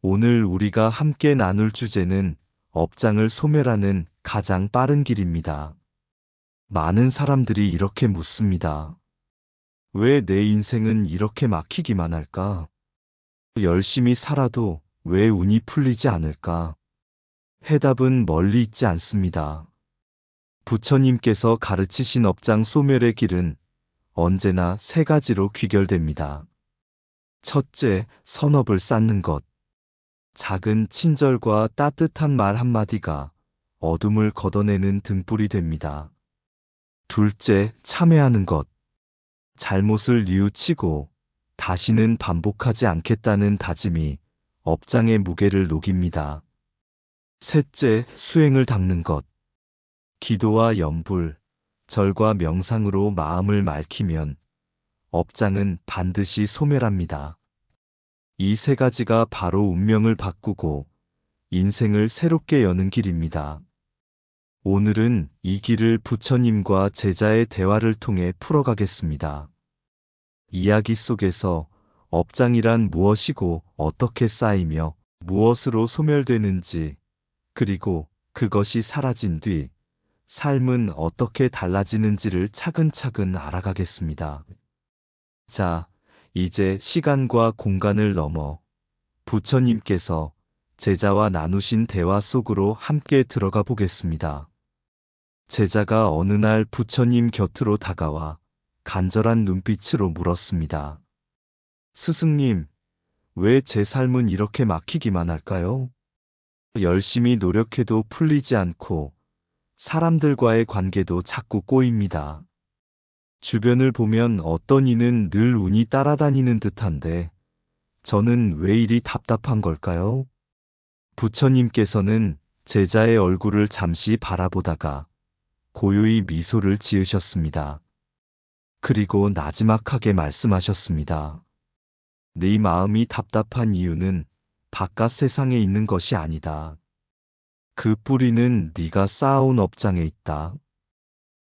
오늘 우리가 함께 나눌 주제는 업장을 소멸하는 가장 빠른 길입니다. 많은 사람들이 이렇게 묻습니다. 왜 내 인생은 이렇게 막히기만 할까? 열심히 살아도 왜 운이 풀리지 않을까? 해답은 멀리 있지 않습니다. 부처님께서 가르치신 업장 소멸의 길은 언제나 세 가지로 귀결됩니다. 첫째, 선업을 쌓는 것. 작은 친절과 따뜻한 말 한마디가 어둠을 걷어내는 등불이 됩니다. 둘째, 참회하는 것. 잘못을 뉘우치고 다시는 반복하지 않겠다는 다짐이 업장의 무게를 녹입니다. 셋째, 수행을 닦는 것. 기도와 염불, 절과 명상으로 마음을 맑히면 업장은 반드시 소멸합니다. 이 세 가지가 바로 운명을 바꾸고 인생을 새롭게 여는 길입니다. 오늘은 이 길을 부처님과 제자의 대화를 통해 풀어가겠습니다. 이야기 속에서 업장이란 무엇이고 어떻게 쌓이며 무엇으로 소멸되는지, 그리고 그것이 사라진 뒤 삶은 어떻게 달라지는지를 차근차근 알아가겠습니다. 자, 이제 시간과 공간을 넘어 부처님께서 제자와 나누신 대화 속으로 함께 들어가 보겠습니다. 제자가 어느 날 부처님 곁으로 다가와 간절한 눈빛으로 물었습니다. 스승님, 왜 제 삶은 이렇게 막히기만 할까요? 열심히 노력해도 풀리지 않고 사람들과의 관계도 자꾸 꼬입니다. 주변을 보면 어떤 이는 늘 운이 따라다니는 듯한데 저는 왜 이리 답답한 걸까요? 부처님께서는 제자의 얼굴을 잠시 바라보다가 고요히 미소를 지으셨습니다. 그리고 나지막하게 말씀하셨습니다. 네 마음이 답답한 이유는 바깥 세상에 있는 것이 아니다. 그 뿌리는 네가 쌓아온 업장에 있다.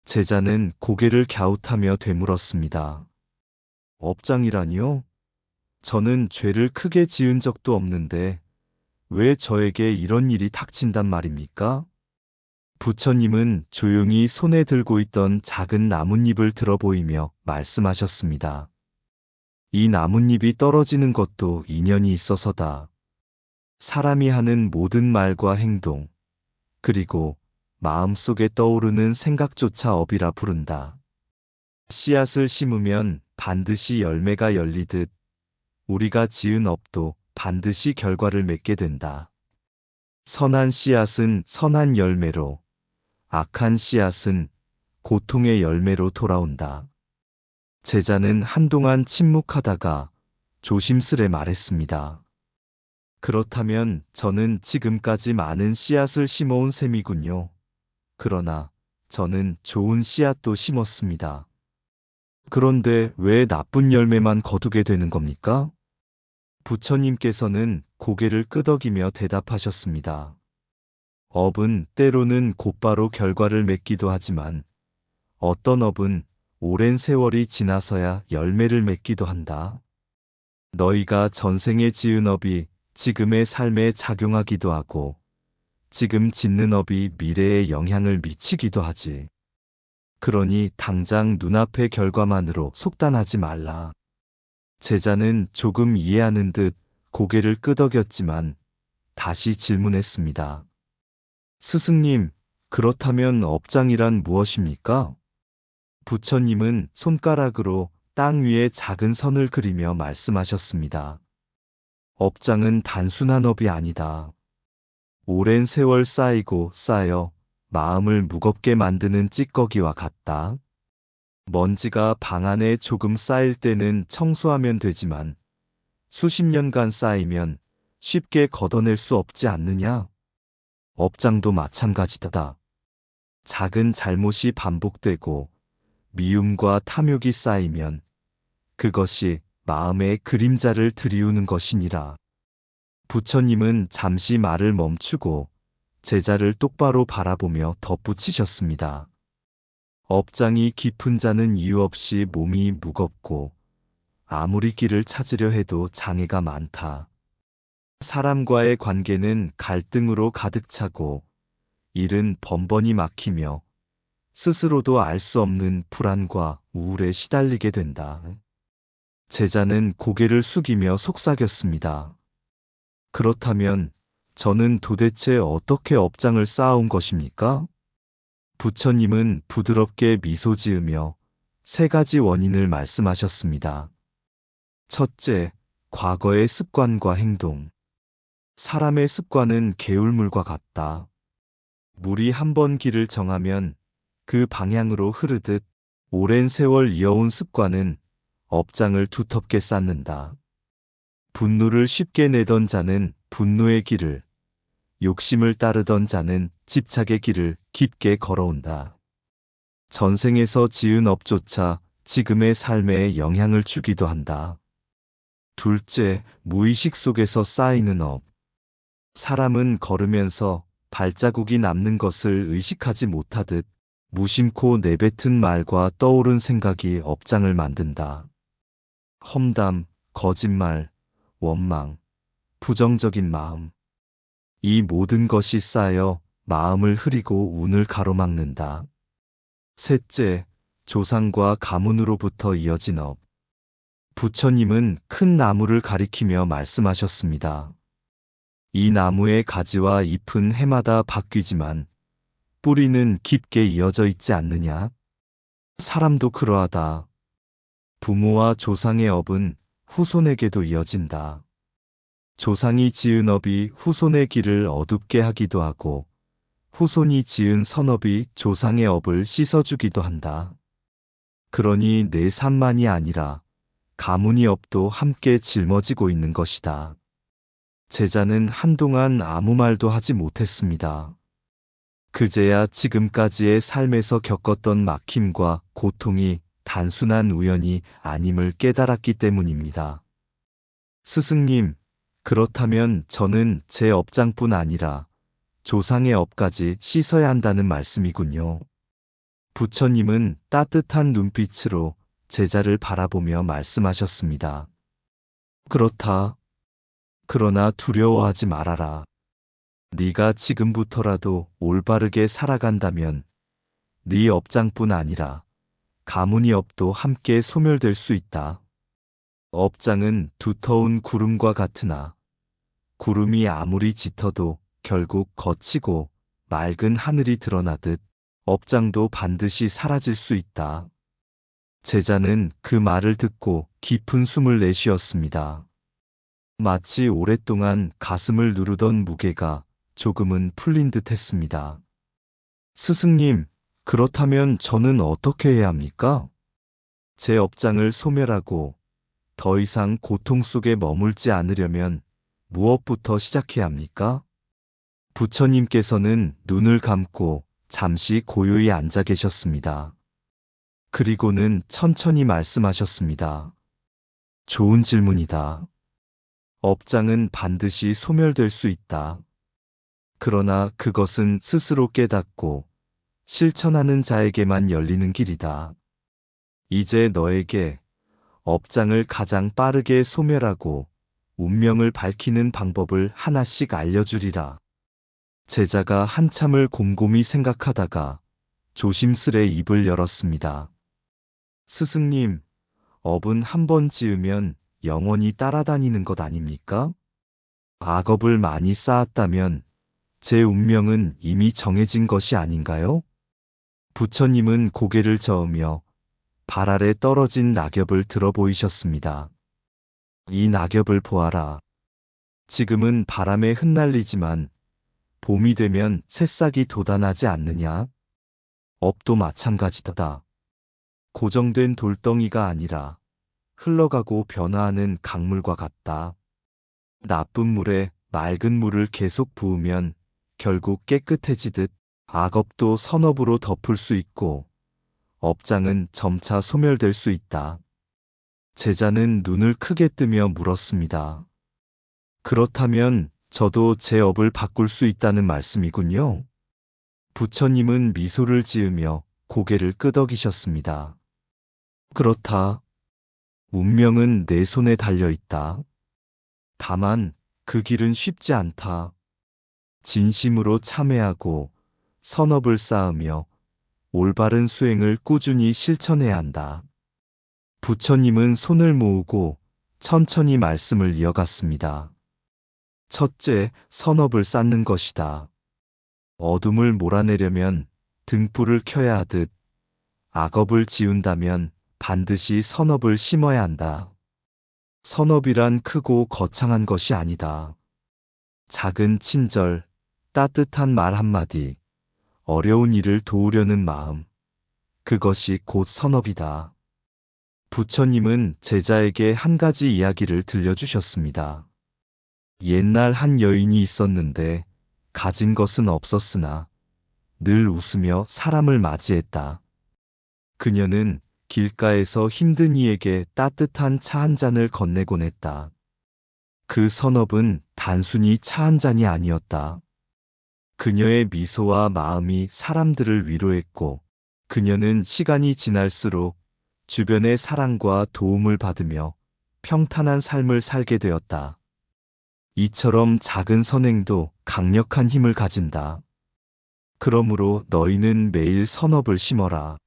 제자는 고개를 갸웃하며 되물었습니다. 업장이라니요? 저는 죄를 크게 지은 적도 없는데 왜 저에게 이런 일이 닥친단 말입니까? 부처님은 조용히 손에 들고 있던 작은 나뭇잎을 들어 보이며 말씀하셨습니다. 이 나뭇잎이 떨어지는 것도 인연이 있어서다. 사람이 하는 모든 말과 행동, 그리고 마음속에 떠오르는 생각조차 업이라 부른다. 씨앗을 심으면 반드시 열매가 열리듯 우리가 지은 업도 반드시 결과를 맺게 된다. 선한 씨앗은 선한 열매로, 악한 씨앗은 고통의 열매로 돌아온다. 제자는 한동안 침묵하다가 조심스레 말했습니다. 그렇다면 저는 지금까지 많은 씨앗을 심어온 셈이군요. 그러나 저는 좋은 씨앗도 심었습니다. 그런데 왜 나쁜 열매만 거두게 되는 겁니까? 부처님께서는 고개를 끄덕이며 대답하셨습니다. 업은 때로는 곧바로 결과를 맺기도 하지만 어떤 업은 오랜 세월이 지나서야 열매를 맺기도 한다. 너희가 전생에 지은 업이 지금의 삶에 작용하기도 하고 지금 짓는 업이 미래에 영향을 미치기도 하지. 그러니 당장 눈앞의 결과만으로 속단하지 말라. 제자는 조금 이해하는 듯 고개를 끄덕였지만 다시 질문했습니다. 스승님, 그렇다면 업장이란 무엇입니까? 부처님은 손가락으로 땅 위에 작은 선을 그리며 말씀하셨습니다. 업장은 단순한 업이 아니다. 오랜 세월 쌓이고 쌓여 마음을 무겁게 만드는 찌꺼기와 같다. 먼지가 방 안에 조금 쌓일 때는 청소하면 되지만 수십 년간 쌓이면 쉽게 걷어낼 수 없지 않느냐? 업장도 마찬가지다. 작은 잘못이 반복되고 미움과 탐욕이 쌓이면 그것이 마음의 그림자를 들이우는 것이니라. 부처님은 잠시 말을 멈추고 제자를 똑바로 바라보며 덧붙이셨습니다. 업장이 깊은 자는 이유 없이 몸이 무겁고 아무리 길을 찾으려 해도 장애가 많다. 사람과의 관계는 갈등으로 가득 차고 일은 번번이 막히며 스스로도 알 수 없는 불안과 우울에 시달리게 된다. 제자는 고개를 숙이며 속삭였습니다. 그렇다면 저는 도대체 어떻게 업장을 쌓아온 것입니까? 부처님은 부드럽게 미소 지으며 세 가지 원인을 말씀하셨습니다. 첫째, 과거의 습관과 행동. 사람의 습관은 개울물과 같다. 물이 한 번 길을 정하면 그 방향으로 흐르듯 오랜 세월 이어온 습관은 업장을 두텁게 쌓는다. 분노를 쉽게 내던 자는 분노의 길을, 욕심을 따르던 자는 집착의 길을 깊게 걸어온다. 전생에서 지은 업조차 지금의 삶에 영향을 주기도 한다. 둘째, 무의식 속에서 쌓이는 업. 사람은 걸으면서 발자국이 남는 것을 의식하지 못하듯 무심코 내뱉은 말과 떠오른 생각이 업장을 만든다. 험담, 거짓말, 원망, 부정적인 마음. 이 모든 것이 쌓여 마음을 흐리고 운을 가로막는다. 셋째, 조상과 가문으로부터 이어진 업. 부처님은 큰 나무를 가리키며 말씀하셨습니다. 이 나무의 가지와 잎은 해마다 바뀌지만 뿌리는 깊게 이어져 있지 않느냐? 사람도 그러하다. 부모와 조상의 업은 후손에게도 이어진다. 조상이 지은 업이 후손의 길을 어둡게 하기도 하고 후손이 지은 선업이 조상의 업을 씻어주기도 한다. 그러니 내 삶만이 아니라 가문의 업도 함께 짊어지고 있는 것이다. 제자는 한동안 아무 말도 하지 못했습니다. 그제야 지금까지의 삶에서 겪었던 막힘과 고통이 단순한 우연이 아님을 깨달았기 때문입니다. 스승님, 그렇다면 저는 제 업장뿐 아니라 조상의 업까지 씻어야 한다는 말씀이군요. 부처님은 따뜻한 눈빛으로 제자를 바라보며 말씀하셨습니다. 그렇다. 그러나 두려워하지 말아라. 네가 지금부터라도 올바르게 살아간다면 네 업장뿐 아니라 가문의 업도 함께 소멸될 수 있다. 업장은 두터운 구름과 같으나 구름이 아무리 짙어도 결국 거치고 맑은 하늘이 드러나듯 업장도 반드시 사라질 수 있다. 제자는 그 말을 듣고 깊은 숨을 내쉬었습니다. 마치 오랫동안 가슴을 누르던 무게가 조금은 풀린 듯 했습니다. 스승님, 그렇다면 저는 어떻게 해야 합니까? 제 업장을 소멸하고 더 이상 고통 속에 머물지 않으려면 무엇부터 시작해야 합니까? 부처님께서는 눈을 감고 잠시 고요히 앉아 계셨습니다. 그리고는 천천히 말씀하셨습니다. 좋은 질문이다. 업장은 반드시 소멸될 수 있다. 그러나 그것은 스스로 깨닫고 실천하는 자에게만 열리는 길이다. 이제 너에게 업장을 가장 빠르게 소멸하고 운명을 밝히는 방법을 하나씩 알려주리라. 제자가 한참을 곰곰이 생각하다가 조심스레 입을 열었습니다. 스승님, 업은 한 번 지으면 영원히 따라다니는 것 아닙니까? 악업을 많이 쌓았다면 제 운명은 이미 정해진 것이 아닌가요? 부처님은 고개를 저으며 발 아래 떨어진 낙엽을 들어 보이셨습니다. 이 낙엽을 보아라. 지금은 바람에 흩날리지만 봄이 되면 새싹이 돋아나지 않느냐? 업도 마찬가지다. 고정된 돌덩이가 아니라 흘러가고 변화하는 강물과 같다. 나쁜 물에 맑은 물을 계속 부으면 결국 깨끗해지듯 악업도 선업으로 덮을 수 있고 업장은 점차 소멸될 수 있다. 제자는 눈을 크게 뜨며 물었습니다. 그렇다면 저도 제 업을 바꿀 수 있다는 말씀이군요. 부처님은 미소를 지으며 고개를 끄덕이셨습니다. 그렇다. 운명은 내 손에 달려 있다. 다만 그 길은 쉽지 않다. 진심으로 참회하고 선업을 쌓으며 올바른 수행을 꾸준히 실천해야 한다. 부처님은 손을 모으고 천천히 말씀을 이어갔습니다. 첫째, 선업을 쌓는 것이다. 어둠을 몰아내려면 등불을 켜야 하듯 악업을 지운다면 반드시 선업을 심어야 한다. 선업이란 크고 거창한 것이 아니다. 작은 친절, 따뜻한 말 한마디, 어려운 일을 도우려는 마음, 그것이 곧 선업이다. 부처님은 제자에게 한 가지 이야기를 들려주셨습니다. 옛날 한 여인이 있었는데 가진 것은 없었으나 늘 웃으며 사람을 맞이했다. 그녀는 길가에서 힘든 이에게 따뜻한 차 한 잔을 건네곤 했다. 그 선업은 단순히 차 한 잔이 아니었다. 그녀의 미소와 마음이 사람들을 위로했고, 그녀는 시간이 지날수록 주변의 사랑과 도움을 받으며 평탄한 삶을 살게 되었다. 이처럼 작은 선행도 강력한 힘을 가진다. 그러므로 너희는 매일 선업을 심어라.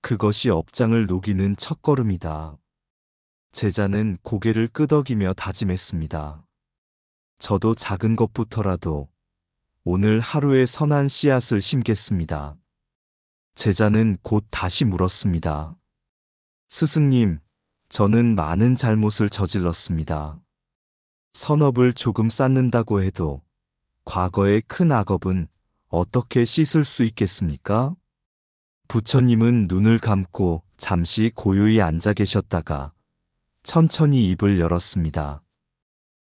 그것이 업장을 녹이는 첫걸음이다. 제자는 고개를 끄덕이며 다짐했습니다. 저도 작은 것부터라도 오늘 하루의 선한 씨앗을 심겠습니다. 제자는 곧 다시 물었습니다. 스승님, 저는 많은 잘못을 저질렀습니다. 선업을 조금 쌓는다고 해도 과거의 큰 악업은 어떻게 씻을 수 있겠습니까? 부처님은 눈을 감고 잠시 고요히 앉아 계셨다가 천천히 입을 열었습니다.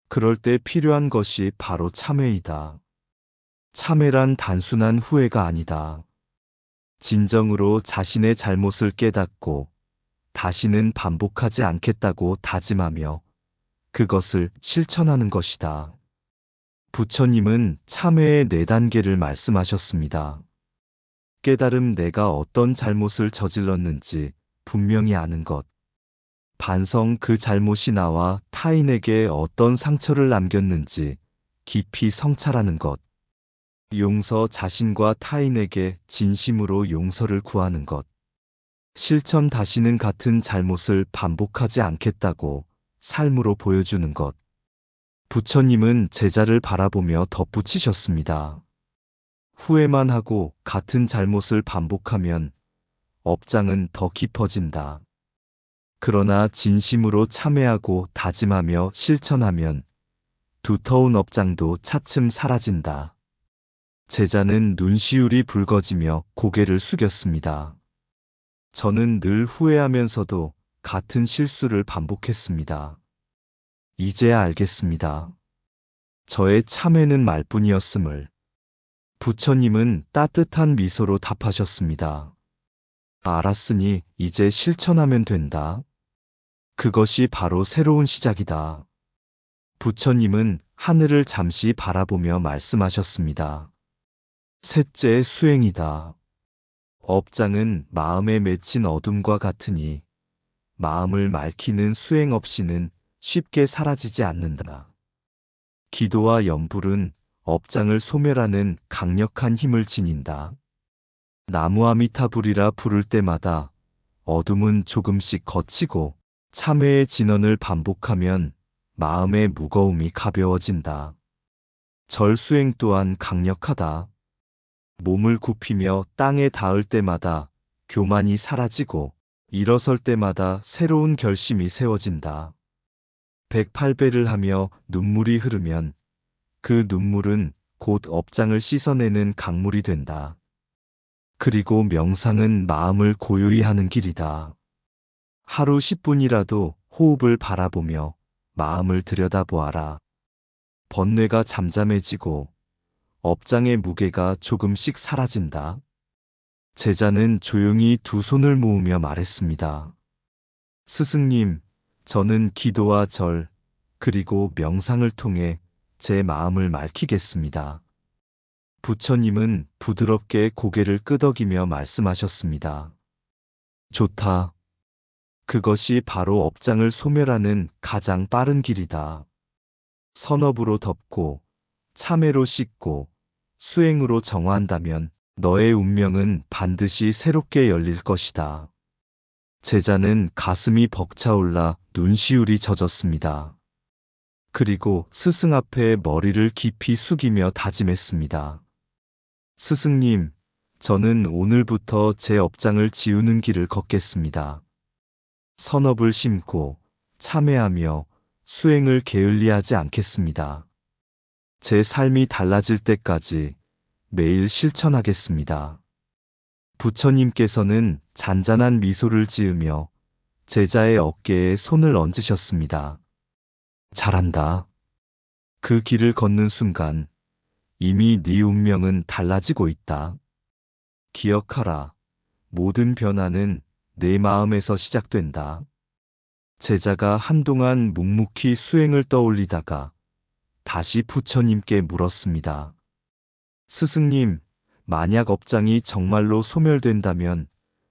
그럴 때 필요한 것이 바로 참회이다. 참회란 단순한 후회가 아니다. 진정으로 자신의 잘못을 깨닫고 다시는 반복하지 않겠다고 다짐하며 그것을 실천하는 것이다. 부처님은 참회의 4단계를 말씀하셨습니다. 깨달음, 내가 어떤 잘못을 저질렀는지 분명히 아는 것. 반성, 그 잘못이 나와 타인에게 어떤 상처를 남겼는지 깊이 성찰하는 것. 용서, 자신과 타인에게 진심으로 용서를 구하는 것. 실천, 다시는 같은 잘못을 반복하지 않겠다고 삶으로 보여주는 것. 부처님은 제자를 바라보며 덧붙이셨습니다. 후회만 하고 같은 잘못을 반복하면 업장은 더 깊어진다. 그러나 진심으로 참회하고 다짐하며 실천하면 두터운 업장도 차츰 사라진다. 제자는 눈시울이 붉어지며 고개를 숙였습니다. 저는 늘 후회하면서도 같은 실수를 반복했습니다. 이제야 알겠습니다. 저의 참회는 말뿐이었음을. 부처님은 따뜻한 미소로 답하셨습니다. 알았으니 이제 실천하면 된다. 그것이 바로 새로운 시작이다. 부처님은 하늘을 잠시 바라보며 말씀하셨습니다. 셋째, 수행이다. 업장은 마음에 맺힌 어둠과 같으니 마음을 맑히는 수행 없이는 쉽게 사라지지 않는다. 기도와 염불은 업장을 소멸하는 강력한 힘을 지닌다. 나무아미타불이라 부를 때마다 어둠은 조금씩 걷히고 참회의 진언을 반복하면 마음의 무거움이 가벼워진다. 절수행 또한 강력하다. 몸을 굽히며 땅에 닿을 때마다 교만이 사라지고 일어설 때마다 새로운 결심이 세워진다. 108배를 하며 눈물이 흐르면 그 눈물은 곧 업장을 씻어내는 강물이 된다. 그리고 명상은 마음을 고요히 하는 길이다. 하루 10분이라도 호흡을 바라보며 마음을 들여다보아라. 번뇌가 잠잠해지고 업장의 무게가 조금씩 사라진다. 제자는 조용히 두 손을 모으며 말했습니다. 스승님, 저는 기도와 절, 그리고 명상을 통해 제 마음을 맑히겠습니다. 부처님은 부드럽게 고개를 끄덕이며 말씀하셨습니다. 좋다. 그것이 바로 업장을 소멸하는 가장 빠른 길이다. 선업으로 덮고 참회로 씻고 수행으로 정화한다면 너의 운명은 반드시 새롭게 열릴 것이다. 제자는 가슴이 벅차올라 눈시울이 젖었습니다. 그리고 스승 앞에 머리를 깊이 숙이며 다짐했습니다. 스승님, 저는 오늘부터 제 업장을 지우는 길을 걷겠습니다. 선업을 심고 참회하며 수행을 게을리하지 않겠습니다. 제 삶이 달라질 때까지 매일 실천하겠습니다. 부처님께서는 잔잔한 미소를 지으며 제자의 어깨에 손을 얹으셨습니다. 잘한다. 그 길을 걷는 순간 이미 네 운명은 달라지고 있다. 기억하라. 모든 변화는 내 마음에서 시작된다. 제자가 한동안 묵묵히 수행을 떠올리다가 다시 부처님께 물었습니다. 스승님, 만약 업장이 정말로 소멸된다면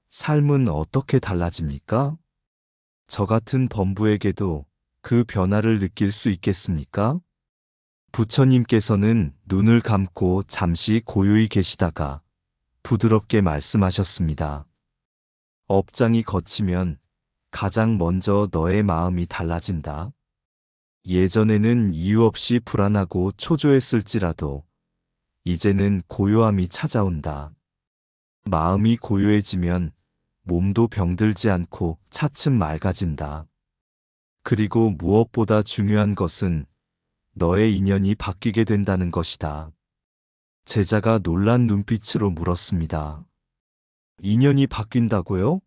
삶은 어떻게 달라집니까? 저 같은 범부에게도 그 변화를 느낄 수 있겠습니까? 부처님께서는 눈을 감고 잠시 고요히 계시다가 부드럽게 말씀하셨습니다. 업장이 거치면 가장 먼저 너의 마음이 달라진다. 예전에는 이유 없이 불안하고 초조했을지라도 이제는 고요함이 찾아온다. 마음이 고요해지면 몸도 병들지 않고 차츰 맑아진다. 그리고 무엇보다 중요한 것은 너의 인연이 바뀌게 된다는 것이다. 제자가 놀란 눈빛으로 물었습니다. 인연이 바뀐다고요?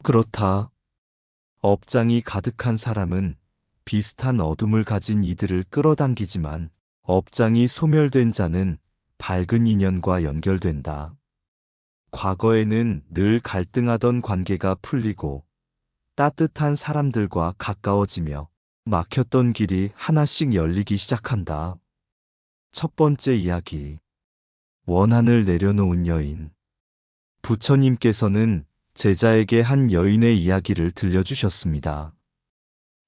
그렇다. 업장이 가득한 사람은 비슷한 어둠을 가진 이들을 끌어당기지만 업장이 소멸된 자는 밝은 인연과 연결된다. 과거에는 늘 갈등하던 관계가 풀리고 따뜻한 사람들과 가까워지며 막혔던 길이 하나씩 열리기 시작한다. 첫 번째 이야기. 원한을 내려놓은 여인. 부처님께서는 제자에게 한 여인의 이야기를 들려주셨습니다.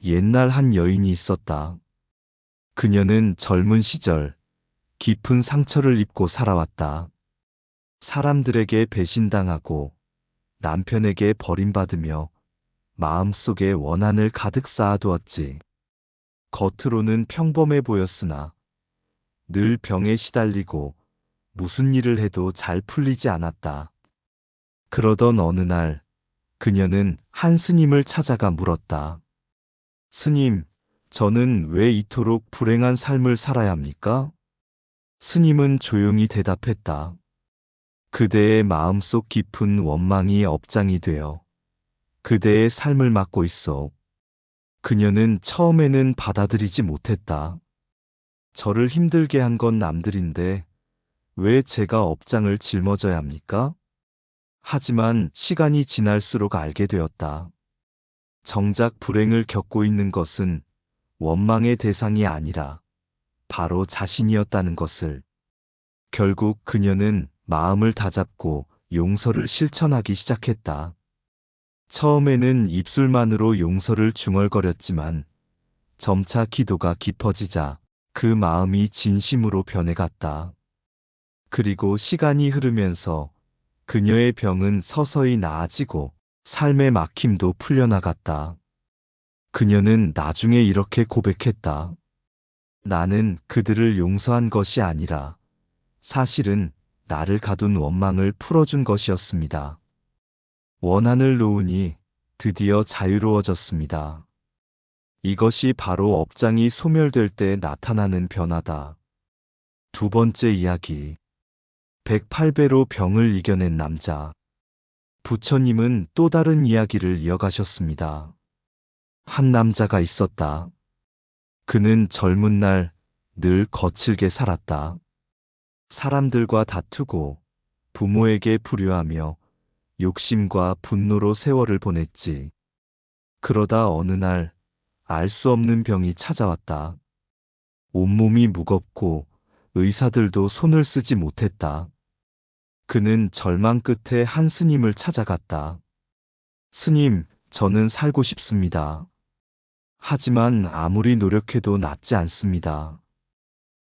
옛날 한 여인이 있었다. 그녀는 젊은 시절 깊은 상처를 입고 살아왔다. 사람들에게 배신당하고 남편에게 버림받으며 마음속에 원한을 가득 쌓아두었지. 겉으로는 평범해 보였으나 늘 병에 시달리고 무슨 일을 해도 잘 풀리지 않았다. 그러던 어느 날 그녀는 한 스님을 찾아가 물었다. 스님, 저는 왜 이토록 불행한 삶을 살아야 합니까? 스님은 조용히 대답했다. 그대의 마음속 깊은 원망이 업장이 되어 그대의 삶을 막고 있어. 그녀는 처음에는 받아들이지 못했다. 저를 힘들게 한 건 남들인데 왜 제가 업장을 짊어져야 합니까? 하지만 시간이 지날수록 알게 되었다. 정작 불행을 겪고 있는 것은 원망의 대상이 아니라 바로 자신이었다는 것을. 결국 그녀는 마음을 다잡고 용서를 실천하기 시작했다. 처음에는 입술만으로 용서를 중얼거렸지만 점차 기도가 깊어지자 그 마음이 진심으로 변해갔다. 그리고 시간이 흐르면서 그녀의 병은 서서히 나아지고 삶의 막힘도 풀려나갔다. 그녀는 나중에 이렇게 고백했다. 나는 그들을 용서한 것이 아니라 사실은 나를 가둔 원망을 풀어준 것이었습니다. 원한을 놓으니 드디어 자유로워졌습니다. 이것이 바로 업장이 소멸될 때 나타나는 변화다. 두 번째 이야기. 108배로 병을 이겨낸 남자. 부처님은 또 다른 이야기를 이어가셨습니다. 한 남자가 있었다. 그는 젊은 날 늘 거칠게 살았다. 사람들과 다투고 부모에게 불효하며 욕심과 분노로 세월을 보냈지. 그러다 어느 날 알 수 없는 병이 찾아왔다. 온몸이 무겁고 의사들도 손을 쓰지 못했다. 그는 절망 끝에 한 스님을 찾아갔다. 스님, 저는 살고 싶습니다. 하지만 아무리 노력해도 낫지 않습니다.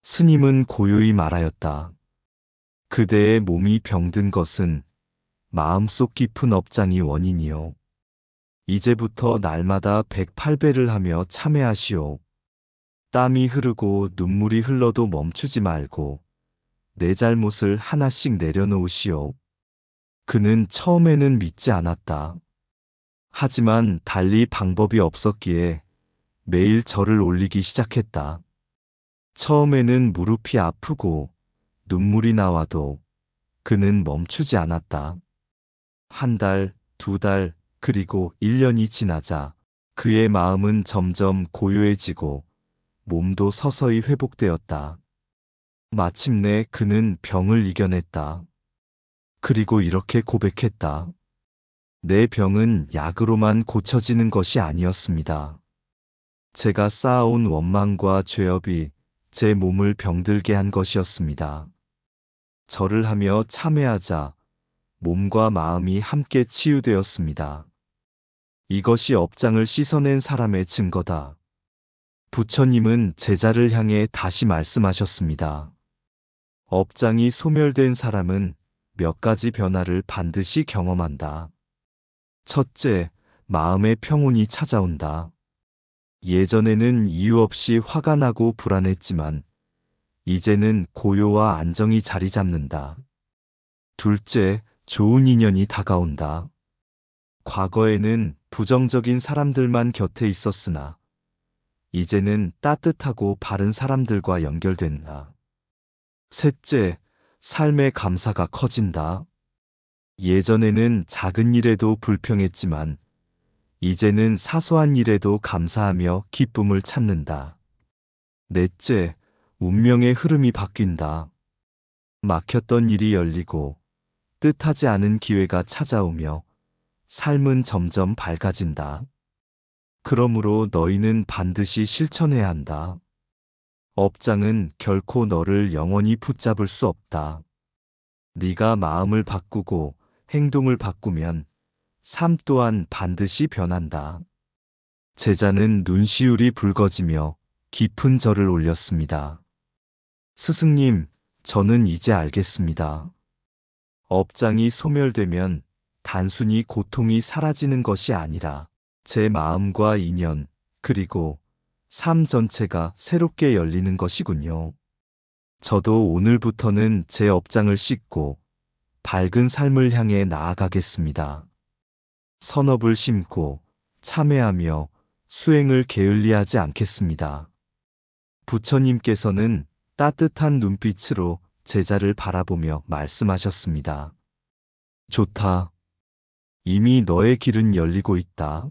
스님은 고요히 말하였다. 그대의 몸이 병든 것은 마음속 깊은 업장이 원인이요. 이제부터 날마다 108배를 하며 참회하시오. 땀이 흐르고 눈물이 흘러도 멈추지 말고 내 잘못을 하나씩 내려놓으시오. 그는 처음에는 믿지 않았다. 하지만 달리 방법이 없었기에 매일 절을 올리기 시작했다. 처음에는 무릎이 아프고 눈물이 나와도 그는 멈추지 않았다. 한 달, 두 달, 그리고 1년이 지나자 그의 마음은 점점 고요해지고 몸도 서서히 회복되었다. 마침내 그는 병을 이겨냈다. 그리고 이렇게 고백했다. 내 병은 약으로만 고쳐지는 것이 아니었습니다. 제가 쌓아온 원망과 죄업이 제 몸을 병들게 한 것이었습니다. 절을 하며 참회하자 몸과 마음이 함께 치유되었습니다. 이것이 업장을 씻어낸 사람의 증거다. 부처님은 제자를 향해 다시 말씀하셨습니다. 업장이 소멸된 사람은 몇 가지 변화를 반드시 경험한다. 첫째, 마음의 평온이 찾아온다. 예전에는 이유 없이 화가 나고 불안했지만 이제는 고요와 안정이 자리 잡는다. 둘째, 좋은 인연이 다가온다. 과거에는 부정적인 사람들만 곁에 있었으나 이제는 따뜻하고 바른 사람들과 연결된다. 셋째, 삶의 감사가 커진다. 예전에는 작은 일에도 불평했지만 이제는 사소한 일에도 감사하며 기쁨을 찾는다. 넷째, 운명의 흐름이 바뀐다. 막혔던 일이 열리고 뜻하지 않은 기회가 찾아오며 삶은 점점 밝아진다. 그러므로 너희는 반드시 실천해야 한다. 업장은 결코 너를 영원히 붙잡을 수 없다. 네가 마음을 바꾸고 행동을 바꾸면 삶 또한 반드시 변한다. 제자는 눈시울이 붉어지며 깊은 절을 올렸습니다. 스승님, 저는 이제 알겠습니다. 업장이 소멸되면 단순히 고통이 사라지는 것이 아니라 제 마음과 인연, 그리고 삶 전체가 새롭게 열리는 것이군요. 저도 오늘부터는 제 업장을 씻고 밝은 삶을 향해 나아가겠습니다. 선업을 심고 참회하며 수행을 게을리하지 않겠습니다. 부처님께서는 따뜻한 눈빛으로 제자를 바라보며 말씀하셨습니다. 좋다. 이미 너의 길은 열리고 있다.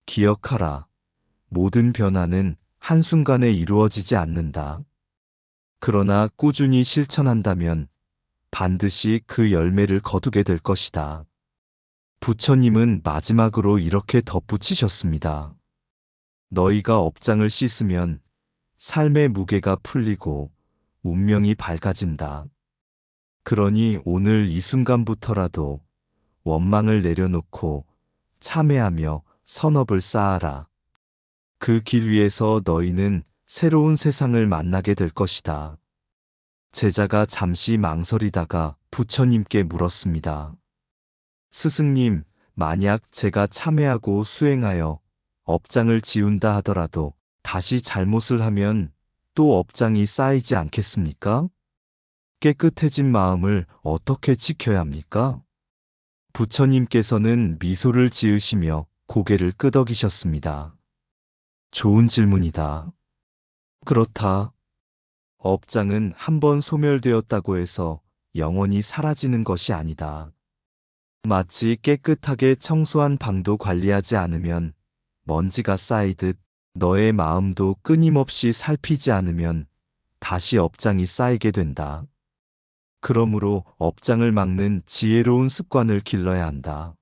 기억하라. 모든 변화는 한순간에 이루어지지 않는다. 그러나 꾸준히 실천한다면 반드시 그 열매를 거두게 될 것이다. 부처님은 마지막으로 이렇게 덧붙이셨습니다. 너희가 업장을 씻으면 삶의 무게가 풀리고 운명이 밝아진다. 그러니 오늘 이 순간부터라도 원망을 내려놓고 참회하며 선업을 쌓아라. 그 길 위에서 너희는 새로운 세상을 만나게 될 것이다. 제자가 잠시 망설이다가 부처님께 물었습니다. 스승님, 만약 제가 참회하고 수행하여 업장을 지운다 하더라도 다시 잘못을 하면 또 업장이 쌓이지 않겠습니까? 깨끗해진 마음을 어떻게 지켜야 합니까? 부처님께서는 미소를 지으시며 고개를 끄덕이셨습니다. 좋은 질문이다. 그렇다. 업장은 한번 소멸되었다고 해서 영원히 사라지는 것이 아니다. 마치 깨끗하게 청소한 방도 관리하지 않으면 먼지가 쌓이듯 너의 마음도 끊임없이 살피지 않으면 다시 업장이 쌓이게 된다. 그러므로 업장을 막는 지혜로운 습관을 길러야 한다.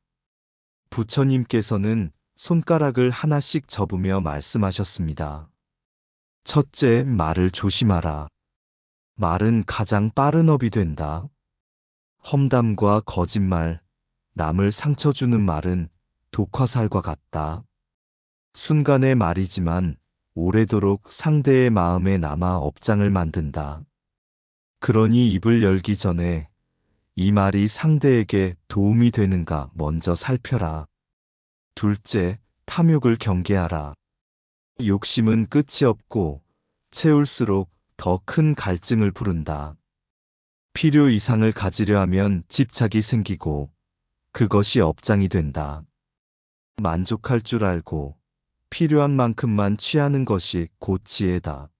부처님께서는 손가락을 하나씩 접으며 말씀하셨습니다. 첫째, 말을 조심하라. 말은 가장 빠른 업이 된다. 험담과 거짓말, 남을 상처 주는 말은 독화살과 같다. 순간의 말이지만 오래도록 상대의 마음에 남아 업장을 만든다. 그러니 입을 열기 전에 이 말이 상대에게 도움이 되는가 먼저 살펴라. 둘째, 탐욕을 경계하라. 욕심은 끝이 없고 채울수록 더 큰 갈증을 부른다. 필요 이상을 가지려 하면 집착이 생기고 그것이 업장이 된다. 만족할 줄 알고 필요한 만큼만 취하는 것이 곧 지혜다.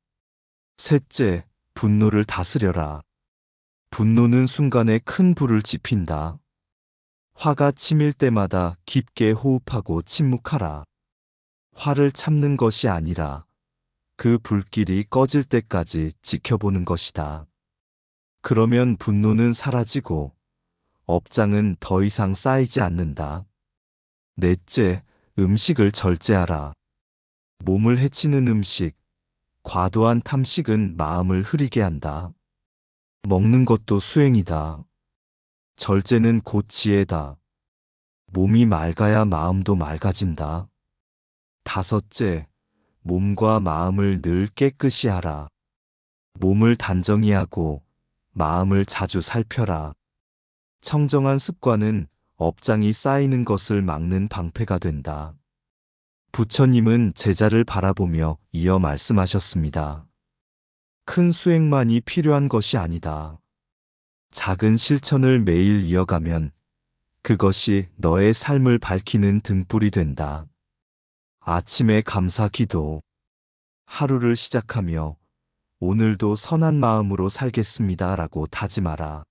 셋째, 분노를 다스려라. 분노는 순간에 큰 불을 지핀다. 화가 치밀 때마다 깊게 호흡하고 침묵하라. 화를 참는 것이 아니라 그 불길이 꺼질 때까지 지켜보는 것이다. 그러면 분노는 사라지고 업장은 더 이상 쌓이지 않는다. 넷째, 음식을 절제하라. 몸을 해치는 음식, 과도한 탐식은 마음을 흐리게 한다. 먹는 것도 수행이다. 절제는 곧 지혜다. 몸이 맑아야 마음도 맑아진다. 다섯째, 몸과 마음을 늘 깨끗이 하라. 몸을 단정히 하고 마음을 자주 살펴라. 청정한 습관은 업장이 쌓이는 것을 막는 방패가 된다. 부처님은 제자를 바라보며 이어 말씀하셨습니다. 큰 수행만이 필요한 것이 아니다. 작은 실천을 매일 이어가면 그것이 너의 삶을 밝히는 등불이 된다. 아침에 감사 기도. 하루를 시작하며 오늘도 선한 마음으로 살겠습니다 라고 다짐하라.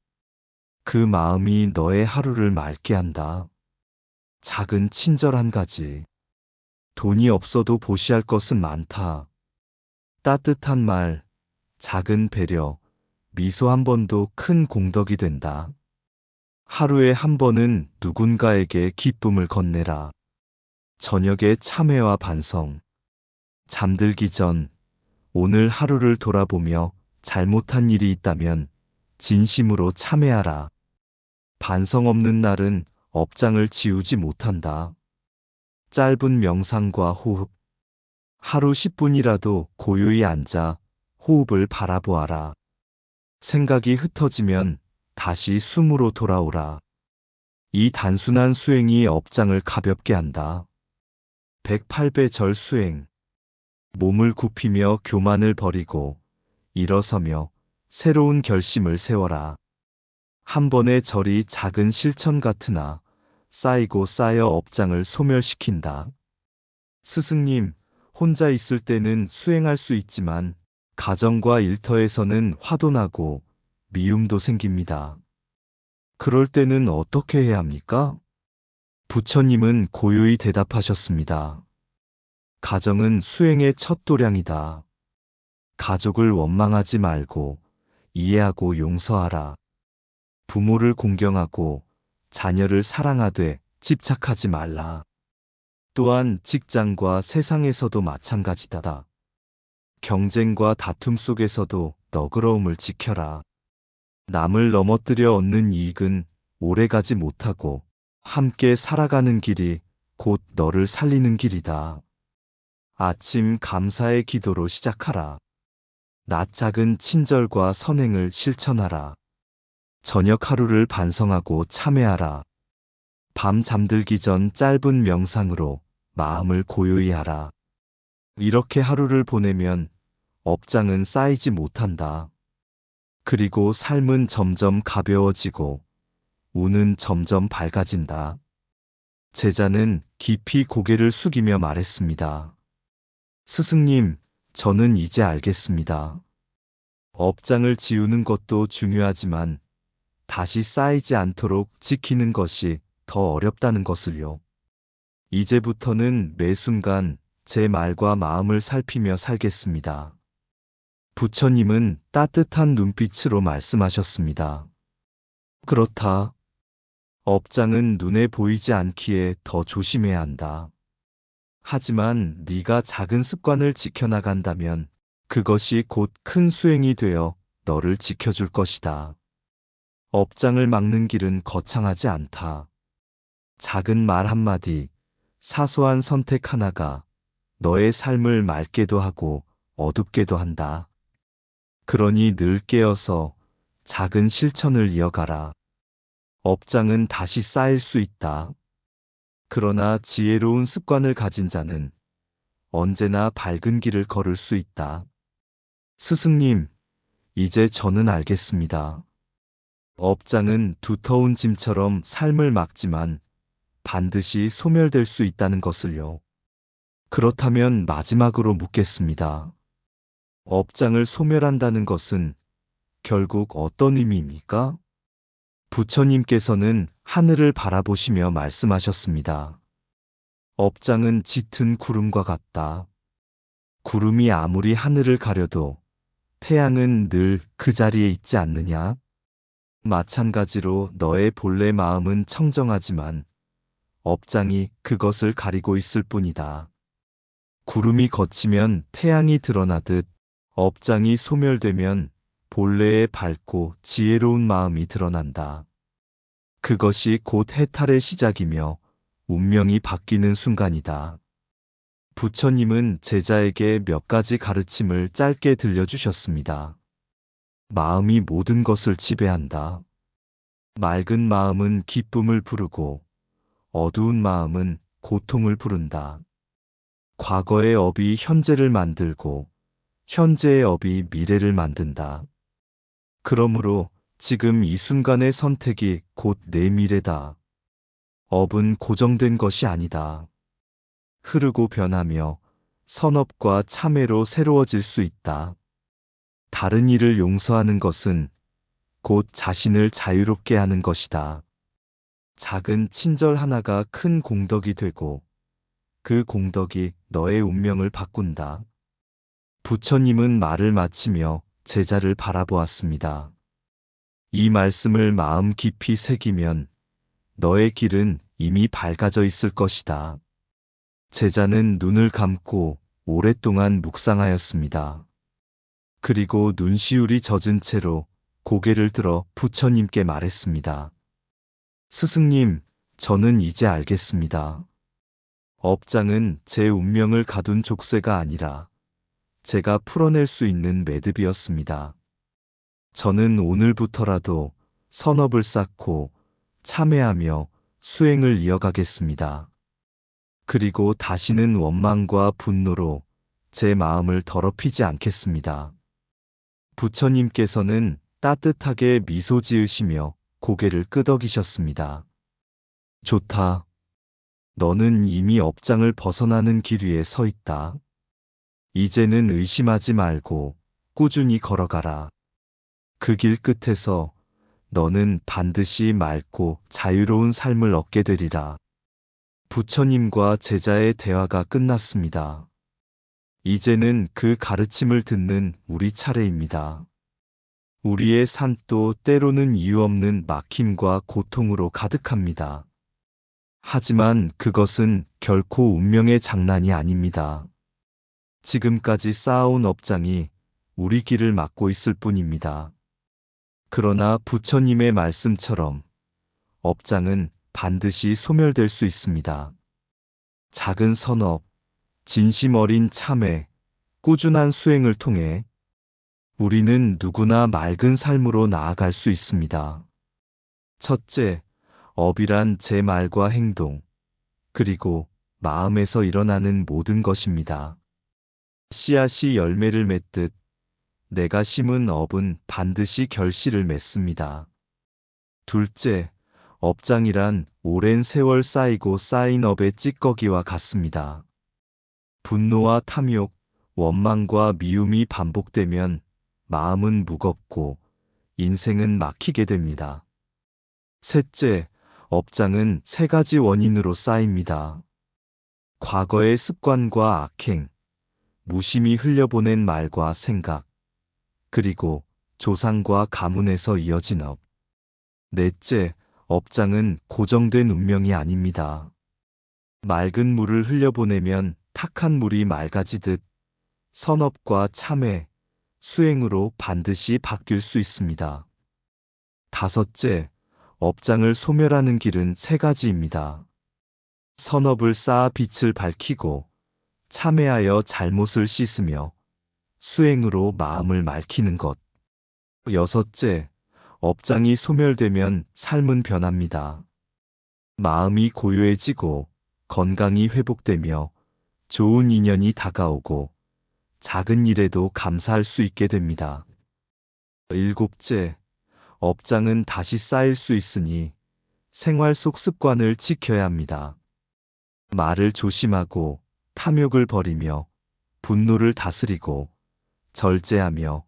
그 마음이 너의 하루를 맑게 한다. 작은 친절 한 가지. 돈이 없어도 보시할 것은 많다. 따뜻한 말, 작은 배려, 미소 한 번도 큰 공덕이 된다. 하루에 한 번은 누군가에게 기쁨을 건네라. 저녁에 참회와 반성. 잠들기 전 오늘 하루를 돌아보며 잘못한 일이 있다면 진심으로 참회하라. 반성 없는 날은 업장을 지우지 못한다. 짧은 명상과 호흡. 하루 10분이라도 고요히 앉아 호흡을 바라보아라. 생각이 흩어지면 다시 숨으로 돌아오라. 이 단순한 수행이 업장을 가볍게 한다. 108배 절 수행. 몸을 굽히며 교만을 버리고 일어서며 새로운 결심을 세워라. 한 번의 절이 작은 실천 같으나 쌓이고 쌓여 업장을 소멸시킨다. 스승님, 혼자 있을 때는 수행할 수 있지만 가정과 일터에서는 화도 나고 미움도 생깁니다. 그럴 때는 어떻게 해야 합니까? 부처님은 고요히 대답하셨습니다. 가정은 수행의 첫 도량이다. 가족을 원망하지 말고 이해하고 용서하라. 부모를 공경하고 자녀를 사랑하되 집착하지 말라. 또한 직장과 세상에서도 마찬가지다. 경쟁과 다툼 속에서도 너그러움을 지켜라. 남을 넘어뜨려 얻는 이익은 오래가지 못하고 함께 살아가는 길이 곧 너를 살리는 길이다. 아침 감사의 기도로 시작하라. 낮 작은 친절과 선행을 실천하라. 저녁 하루를 반성하고 참회하라. 밤 잠들기 전 짧은 명상으로 마음을 고요히 하라. 이렇게 하루를 보내면 업장은 쌓이지 못한다. 그리고 삶은 점점 가벼워지고 운은 점점 밝아진다. 제자는 깊이 고개를 숙이며 말했습니다. 스승님, 저는 이제 알겠습니다. 업장을 지우는 것도 중요하지만 다시 쌓이지 않도록 지키는 것이 더 어렵다는 것을요. 이제부터는 매 순간 제 말과 마음을 살피며 살겠습니다. 부처님은 따뜻한 눈빛으로 말씀하셨습니다. 그렇다. 업장은 눈에 보이지 않기에 더 조심해야 한다. 하지만 네가 작은 습관을 지켜나간다면 그것이 곧 큰 수행이 되어 너를 지켜줄 것이다. 업장을 막는 길은 거창하지 않다. 작은 말 한마디, 사소한 선택 하나가 너의 삶을 맑게도 하고 어둡게도 한다. 그러니 늘 깨어서 작은 실천을 이어가라. 업장은 다시 쌓일 수 있다. 그러나 지혜로운 습관을 가진 자는 언제나 밝은 길을 걸을 수 있다. 스승님, 이제 저는 알겠습니다. 업장은 두터운 짐처럼 삶을 막지만 반드시 소멸될 수 있다는 것을요. 그렇다면 마지막으로 묻겠습니다. 업장을 소멸한다는 것은 결국 어떤 의미입니까? 부처님께서는 하늘을 바라보시며 말씀하셨습니다. 업장은 짙은 구름과 같다. 구름이 아무리 하늘을 가려도 태양은 늘 그 자리에 있지 않느냐? 마찬가지로 너의 본래 마음은 청정하지만 업장이 그것을 가리고 있을 뿐이다. 구름이 걷히면 태양이 드러나듯 업장이 소멸되면 본래의 밝고 지혜로운 마음이 드러난다. 그것이 곧 해탈의 시작이며 운명이 바뀌는 순간이다. 부처님은 제자에게 몇 가지 가르침을 짧게 들려주셨습니다. 마음이 모든 것을 지배한다. 맑은 마음은 기쁨을 부르고 어두운 마음은 고통을 부른다. 과거의 업이 현재를 만들고 현재의 업이 미래를 만든다. 그러므로 지금 이 순간의 선택이 곧 내 미래다. 업은 고정된 것이 아니다. 흐르고 변하며 선업과 참회로 새로워질 수 있다. 다른 이를 용서하는 것은 곧 자신을 자유롭게 하는 것이다. 작은 친절 하나가 큰 공덕이 되고 그 공덕이 너의 운명을 바꾼다. 부처님은 말을 마치며 제자를 바라보았습니다. 이 말씀을 마음 깊이 새기면 너의 길은 이미 밝아져 있을 것이다. 제자는 눈을 감고 오랫동안 묵상하였습니다. 그리고 눈시울이 젖은 채로 고개를 들어 부처님께 말했습니다. 스승님, 저는 이제 알겠습니다. 업장은 제 운명을 가둔 족쇄가 아니라 제가 풀어낼 수 있는 매듭이었습니다. 저는 오늘부터라도 선업을 쌓고 참회하며 수행을 이어가겠습니다. 그리고 다시는 원망과 분노로 제 마음을 더럽히지 않겠습니다. 부처님께서는 따뜻하게 미소 지으시며 고개를 끄덕이셨습니다. 좋다. 너는 이미 업장을 벗어나는 길 위에 서 있다. 이제는 의심하지 말고 꾸준히 걸어가라. 그 길 끝에서 너는 반드시 맑고 자유로운 삶을 얻게 되리라. 부처님과 제자의 대화가 끝났습니다. 이제는 그 가르침을 듣는 우리 차례입니다. 우리의 삶도 때로는 이유 없는 막힘과 고통으로 가득합니다. 하지만 그것은 결코 운명의 장난이 아닙니다. 지금까지 쌓아온 업장이 우리 길을 막고 있을 뿐입니다. 그러나 부처님의 말씀처럼 업장은 반드시 소멸될 수 있습니다. 작은 선업, 진심 어린 참회, 꾸준한 수행을 통해 우리는 누구나 맑은 삶으로 나아갈 수 있습니다. 첫째, 업이란 제 말과 행동, 그리고 마음에서 일어나는 모든 것입니다. 씨앗이 열매를 맺듯 내가 심은 업은 반드시 결실을 맺습니다. 둘째, 업장이란 오랜 세월 쌓이고 쌓인 업의 찌꺼기와 같습니다. 분노와 탐욕, 원망과 미움이 반복되면 마음은 무겁고 인생은 막히게 됩니다. 셋째, 업장은 세 가지 원인으로 쌓입니다. 과거의 습관과 악행, 무심히 흘려보낸 말과 생각, 그리고 조상과 가문에서 이어진 업. 넷째, 업장은 고정된 운명이 아닙니다. 맑은 물을 흘려보내면 탁한 물이 맑아지듯 선업과 참회, 수행으로 반드시 바뀔 수 있습니다. 다섯째, 업장을 소멸하는 길은 세 가지입니다. 선업을 쌓아 빛을 밝히고 참회하여 잘못을 씻으며 수행으로 마음을 맑히는 것. 여섯째, 업장이 소멸되면 삶은 변합니다. 마음이 고요해지고 건강이 회복되며 좋은 인연이 다가오고 작은 일에도 감사할 수 있게 됩니다. 일곱째, 업장은 다시 쌓일 수 있으니 생활 속 습관을 지켜야 합니다. 말을 조심하고 탐욕을 버리며 분노를 다스리고 절제하며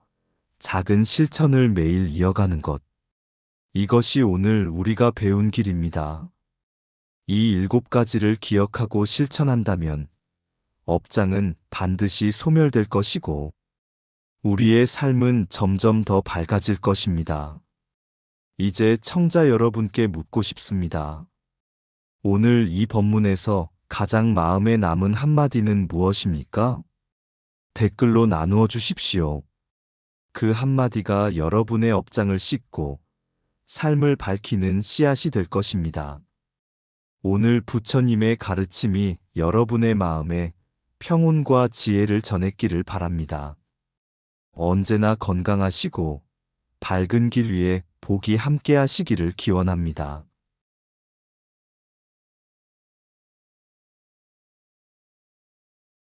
작은 실천을 매일 이어가는 것. 이것이 오늘 우리가 배운 길입니다. 이 7가지를 기억하고 실천한다면 업장은 반드시 소멸될 것이고 우리의 삶은 점점 더 밝아질 것입니다. 이제 청자 여러분께 묻고 싶습니다. 오늘 이 법문에서 가장 마음에 남은 한마디는 무엇입니까? 댓글로 나누어 주십시오. 그 한마디가 여러분의 업장을 씻고 삶을 밝히는 씨앗이 될 것입니다. 오늘 부처님의 가르침이 여러분의 마음에 평온과 지혜를 전했기를 바랍니다. 언제나 건강하시고 밝은 길 위에 복이 함께 하시기를 기원합니다.